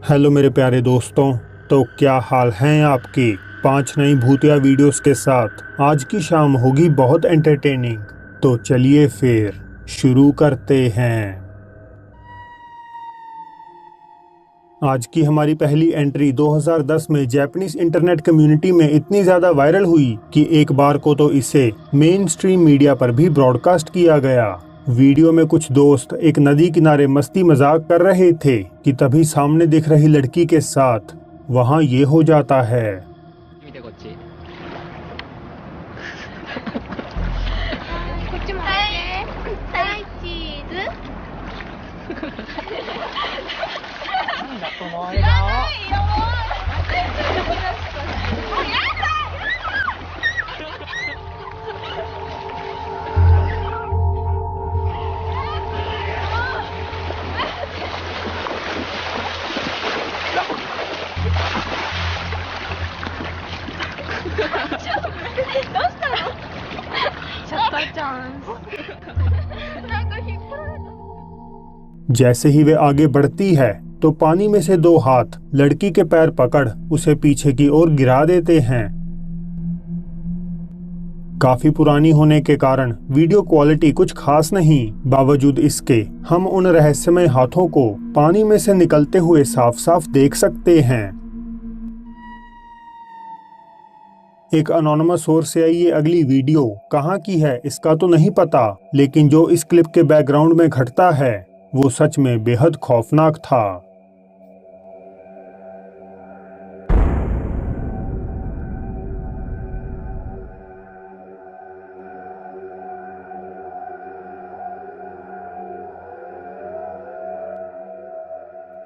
Hello मेरे प्यारे दोस्तों। तो क्या हाल हैं आपके। 5 नई भूतिया वीडियोस के साथ आज की शाम होगी बहुत एंटरटेनिंग। तो चलिए फिर शुरू करते हैं। आज की हमारी पहली एंट्री 2010 में जापानीज इंटरनेट कम्युनिटी में इतनी ज़्यादा वायरल हुई कि एक बार को तो इसे मेन स्ट्रीम मीडिया पर भी ब्रॉडकास्ट किया गया। वीडियो में कुछ दोस्त एक नदी किनारे मस्ती मजाक कर रहे थे कि तभी सामने दिख रही लड़की के साथ वहां ये हो जाता है। 見てこっち。こっちもはいチーズなんだこの知ら笑顔。ないよもうやだどうしたのシャッターチャンス。なんか引っ張られた。 जैसे ही वे आगे बढ़ती है तो पानी में से 2 हाथ लड़की के पैर पकड़ उसे पीछे की ओर गिरा देते हैं। काफी पुरानी होने के कारण वीडियो क्वालिटी कुछ खास नहीं, बावजूद इसके हम उन रहस्यमय हाथों को पानी में से निकलते हुए साफ साफ देख सकते हैं। एक अनोनिमस सोर्स से आई ये अगली वीडियो कहाँ की है इसका तो नहीं पता, लेकिन जो इस क्लिप के बैकग्राउंड में घटता है वो सच में बेहद खौफनाक था।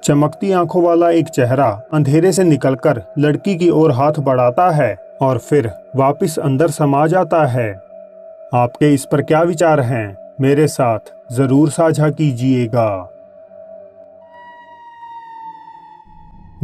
चमकती आंखों वाला एक चेहरा अंधेरे से निकलकर लड़की की ओर हाथ बढ़ाता है और फिर वापस अंदर समा जाता है। आपके इस पर क्या विचार हैं? मेरे साथ जरूर साझा कीजिएगा।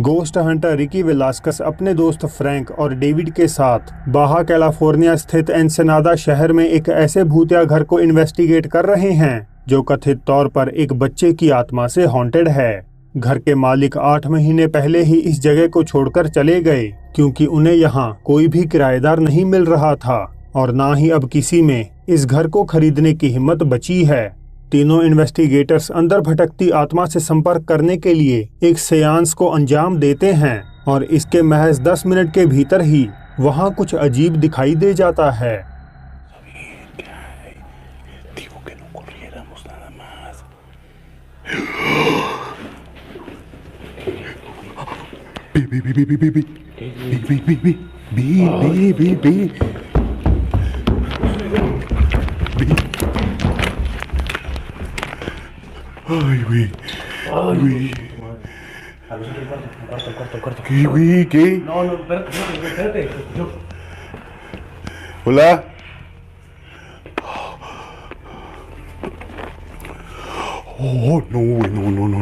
गोस्ट हंटर रिकी वेलास्कस अपने दोस्त फ्रैंक और डेविड के साथ बाहा कैलिफोर्निया स्थित एनसेनादा शहर में एक ऐसे भूतिया घर को इन्वेस्टिगेट कर रहे हैं जो कथित तौर पर एक बच्चे की आत्मा से हॉन्टेड है। घर के मालिक 8 महीने पहले ही इस जगह को छोड़कर चले गए क्योंकि उन्हें यहाँ कोई भी किराएदार नहीं मिल रहा था और ना ही अब किसी में इस घर को खरीदने की हिम्मत बची है। तीनों इन्वेस्टिगेटर्स अंदर भटकती आत्मा से संपर्क करने के लिए एक सेयांस को अंजाम देते हैं और इसके महज 10 मिनट के भीतर ही वहाँ कुछ अजीब दिखाई दे जाता है। Ay, güey. Ay, güey. El cuarto. ¿Qué, güey? ¿Qué? No, espérate. Yo. Hola. Oh, no, güey.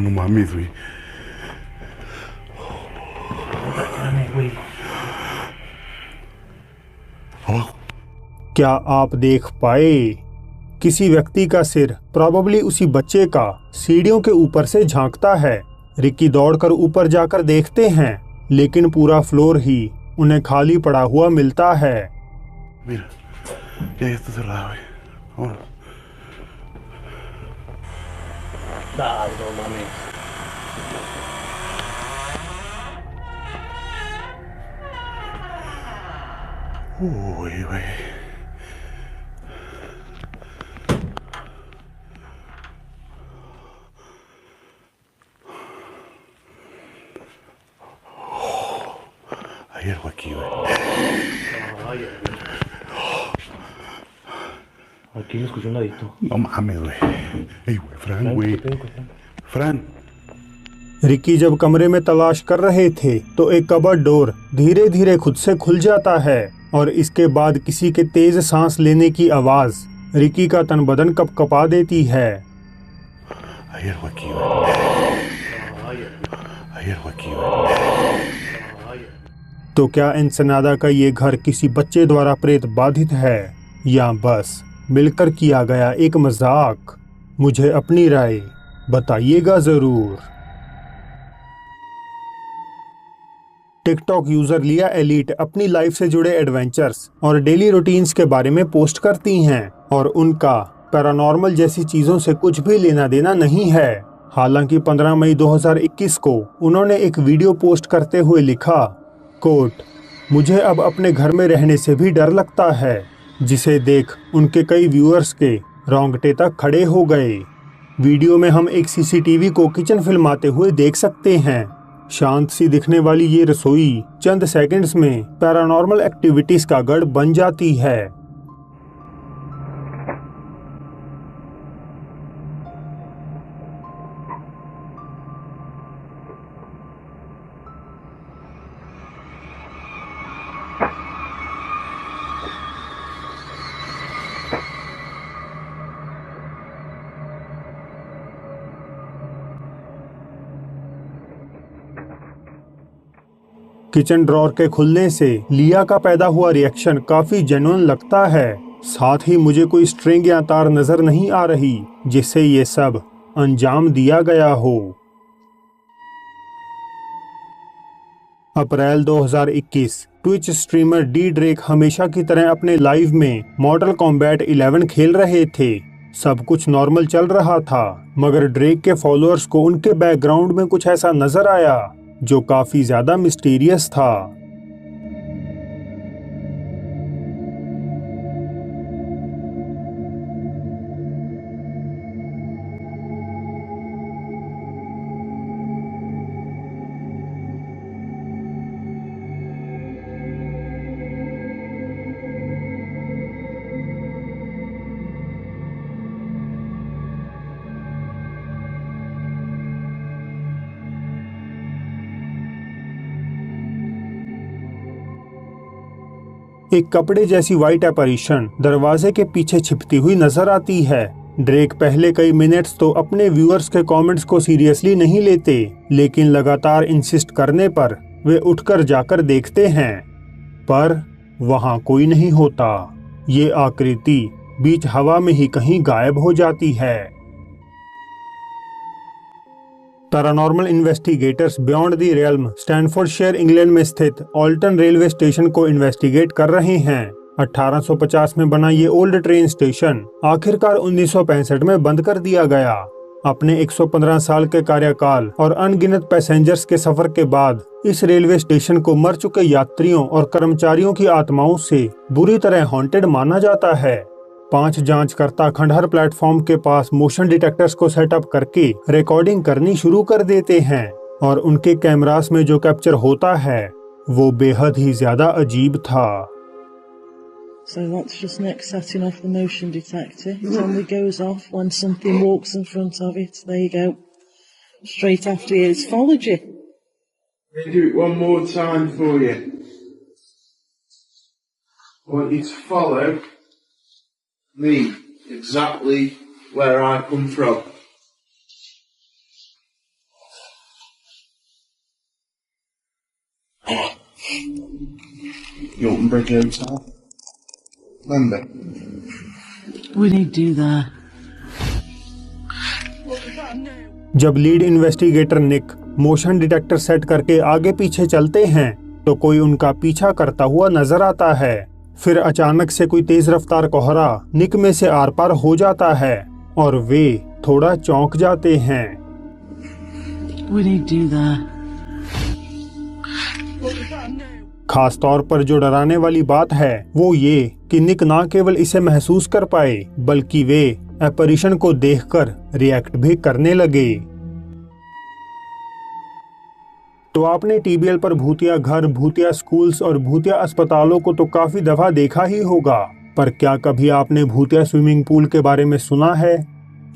No mames, güey. Espérame, güey. Abajo. क्या आप देख पाए? किसी व्यक्ति का सिर, प्रॉबेबली उसी बच्चे का, सीढ़ियों के ऊपर से झांकता है। रिकी दौड़कर ऊपर जाकर देखते हैं लेकिन पूरा फ्लोर ही उन्हें खाली पड़ा हुआ मिलता है। Mira. Ya está cerrado, güey. Vámonos. Dale, no mames. Uy, güey. Hay algo aquí, güey. Aquí me escuché un ladito. No mames, güey. Ey, güey, Fran, güey. Fran. Ricky जब कमरे में तलाश कर रहे थे तो एक कबर्ड डोर धीरे धीरे खुद से खुल जाता है और इसके बाद किसी के तेज सांस लेने की आवाज रिकी का तन बदन कपकपा देती है। Hay algo aquí, güey. Hay algo aquí, güey. तो क्या एनसेनादा का ये घर किसी बच्चे द्वारा प्रेत बाधित है या बस मिलकर किया गया एक मजाक? मुझे अपनी राय बताइएगा जरूर। टिकटॉक यूजर लिया एलिट अपनी लाइफ से जुड़े एडवेंचर्स और डेली रूटीन्स के बारे में पोस्ट करती हैं और उनका पैरानॉर्मल जैसी चीजों से कुछ भी लेना देना नहीं है। हालांकि 15 मई 2021 को उन्होंने एक वीडियो पोस्ट करते हुए लिखा, कोट, मुझे अब अपने घर में रहने से भी डर लगता है, जिसे देख उनके कई व्यूअर्स के रोंगटे तक खड़े हो गए। वीडियो में हम एक सीसीटीवी को किचन फिल्माते हुए देख सकते हैं। शांत सी दिखने वाली ये रसोई चंद सेकंड्स में पैरानॉर्मल एक्टिविटीज का गढ़ बन जाती है। किचन ड्रॉर के खुलने से लिया का पैदा हुआ रिएक्शन काफी जेन्युइन लगता है। साथ ही मुझे कोई स्ट्रिंग या तार नजर नहीं आ रही जिससे ये सब अंजाम दिया गया हो। अप्रैल 2021 ट्विच स्ट्रीमर डी ड्रेक हमेशा की तरह अपने लाइव में मॉर्टल कॉम्बैट 11 खेल रहे थे। सब कुछ नॉर्मल चल रहा था, मगर ड्रेक के फॉलोअर्स को उनके बैकग्राउंड में कुछ ऐसा नजर आया जो काफी ज्यादा मिस्टीरियस था। एक कपड़े जैसी व्हाइट एपarition दरवाजे के पीछे छिपती हुई नजर आती है। ड्रेक पहले कई मिनट्स तो अपने व्यूअर्स के कमेंट्स को सीरियसली नहीं लेते, लेकिन लगातार इंसिस्ट करने पर वे उठकर जाकर देखते हैं, पर वहां कोई नहीं होता। ये आकृति बीच हवा में ही कहीं गायब हो जाती है। Paranormal investigators beyond the realm Staffordshire England में स्थित ऑल्टन रेलवे स्टेशन को इन्वेस्टिगेट कर रहे हैं। 1850 में बना ये ओल्ड ट्रेन स्टेशन आखिरकार 1965 में बंद कर दिया गया। अपने 115 साल के कार्यकाल और अनगिनत पैसेंजर्स के सफर के बाद इस रेलवे स्टेशन को मर चुके यात्रियों और कर्मचारियों की आत्माओं से बुरी तरह हॉन्टेड माना जाता है। 5 जांचकर्ता खंडहर प्लेटफॉर्म के पास मोशन डिटेक्टर्स को सेटअप करके रिकॉर्डिंग करनी शुरू कर देते हैं और उनके कैमरास में जो कैप्चर होता है वो बेहद ही ज्यादा अजीब था। So that's just next setting off the motion detector. It only goes off when something walks in front of it. There you go. Straight after you. It's followed you. Let me do it one more time for you. I want you to follow me exactly where I come from. Yorton Bridge Hotel. Remember? What did he do there? जब lead investigator निक motion detector set करके आगे पीछे चलते हैं तो कोई उनका पीछा करता हुआ नजर आता है। फिर अचानक से कोई तेज रफ्तार कोहरा निक में से आर पार हो जाता है और वे थोड़ा चौंक जाते हैं। What did he do there? खास तौर पर जो डराने वाली बात है वो ये कि निक ना केवल इसे महसूस कर पाए बल्कि वे एपarition को देखकर रिएक्ट भी करने लगे। तो आपने टीबीएल पर भूतिया घर, भूतिया स्कूल्स और भूतिया अस्पतालों को तो काफी दफा देखा ही होगा, पर क्या कभी आपने भूतिया स्विमिंग पूल के बारे में सुना है?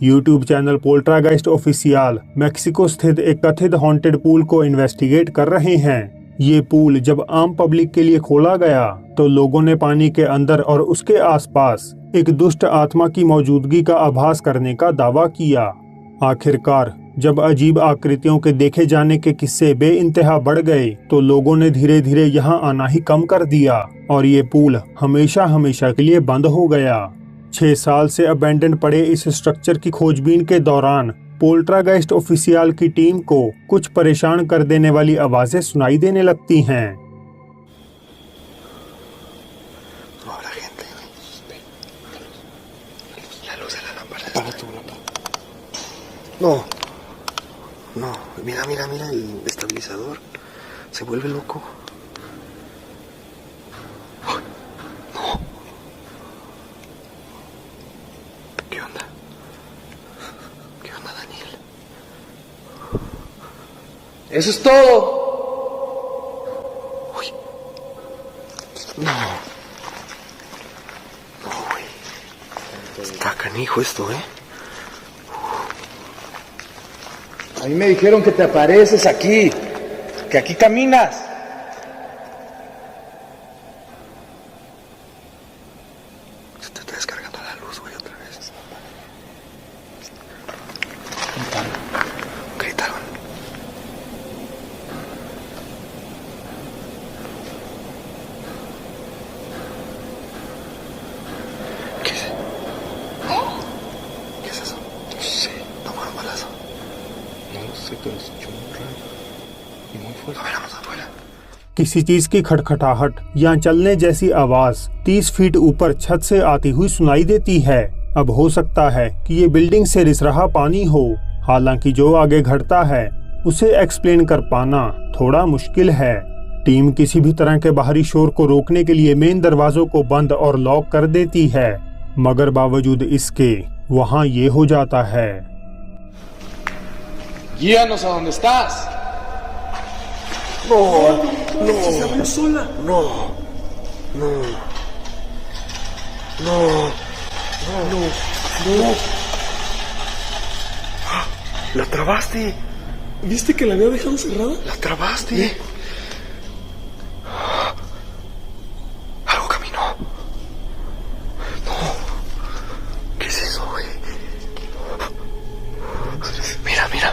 यूट्यूब चैनल पोल्ट्रागाइस्ट ऑफिशियल मेक्सिको स्थित एक कथित हॉन्टेड पूल को इन्वेस्टिगेट कर रहे हैं। ये पूल जब आम पब्लिक के लिए खोला गया तो लोगों ने पानी के अंदर और उसके आसपास एक दुष्ट आत्मा की मौजूदगी का आभास करने का दावा किया। आखिरकार जब अजीब आकृतियों के देखे जाने के किस्से बेइंतहा बढ़ गए तो लोगों ने धीरे धीरे यहाँ आना ही कम कर दिया और ये पूल हमेशा हमेशा के लिए बंद हो गया। 6 साल से अबेंडन पड़े इस स्ट्रक्चर की खोजबीन के दौरान पोल्ट्रागाइस्ट ऑफिशियल की टीम को कुछ परेशान कर देने वाली आवाजें सुनाई देने लगती हैं। No, no, mira, mira, mira el estabilizador. Se vuelve loco. No. ¿Qué onda? ¿Qué onda, Daniel? Eso es todo. Uy. No. No, güey. Está canijo esto, ¿eh? A mí me dijeron que te apareces aquí, que aquí caminas. Se te está descargando la luz, güey, otra vez. Gritaron. ¿Qué es? ¿Qué es eso? No sé. No fue un balazo. No sé, pero se echó un rayo. Y muy fuerte. A ver, vamos afuera. किसी चीज की खटखटाहट या चलने जैसी आवाज 30 feet ऊपर छत से आती हुई सुनाई देती है। अब हो सकता है कि ये बिल्डिंग से रिस रहा पानी हो। हालांकि जो आगे घटता है उसे एक्सप्लेन कर पाना थोड़ा मुश्किल है। टीम किसी भी तरह के बाहरी शोर को रोकने के लिए मेन दरवाजों को बंद और लॉक कर देती है, मगर बावजूद इसके वहाँ ये हो जाता है। Guíanos a donde estás. No, no, sola. No, no, no, no, no. La trabaste. ¿Viste que la había dejado cerrada? La trabaste. Algo caminó. No. ¿Qué es eso, güey? Mira, mira.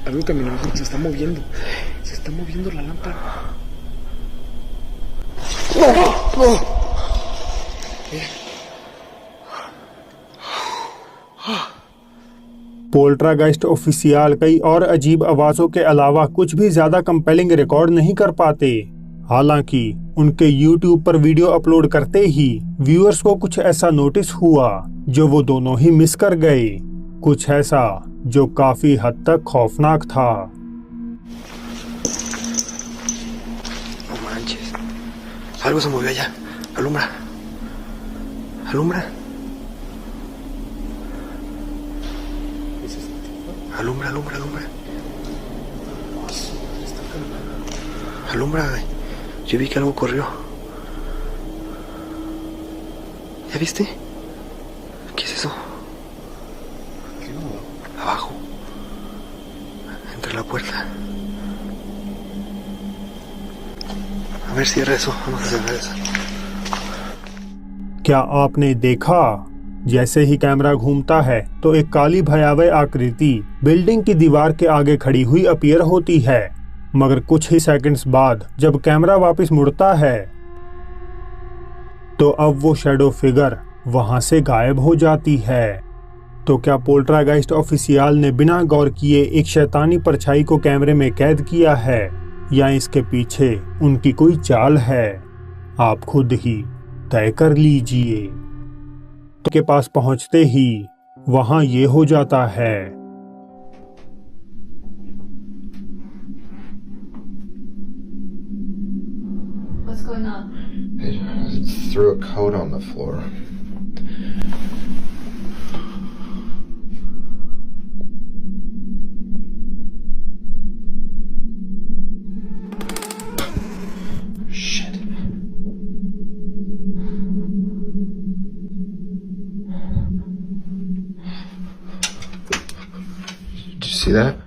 Algo caminó, se está moviendo. Se está moviendo la lámpara. No, no. Poltergeist official कई और अजीब आवाजों के अलावा कुछ भी ज्यादा compelling record नहीं कर पाते। हालांकि उनके YouTube पर वीडियो अपलोड करते ही व्यूअर्स को कुछ ऐसा नोटिस हुआ जो वो दोनों ही मिस कर गए, कुछ ऐसा जो काफी हद तक खौफनाक था। No manches. Algo se movió allá. Alumbra. Alumbra. Alumbra, alumbra, alumbra. Alumbra, güey. Yo vi que algo corrió. ¿Ya viste? ¿Qué es eso? Abajo. Entre la puerta. A ver, cierra eso. Vamos a cerrar eso. क्या आपने देखा? जैसे ही camera घूमता है तो एक काली भयावह आकृति बिल्डिंग की दीवार के आगे खड़ी हुई अपीयर होती है, मगर कुछ ही सेकंड्स बाद जब कैमरा वापस मुड़ता है तो अब वो शैडो फिगर वहां से गायब हो जाती है। तो क्या पोल्ट्रागाइस्ट ऑफिशियल ने बिना गौर किए एक शैतानी परछाई को कैमरे में कैद किया है, या इसके पीछे उनकी कोई चाल है? आप खुद ही तय कर लीजिए। के पास पहुंचते ही वहां ये हो जाता है। What's going on? I threw a coat on the floor. Shit. Did you see that?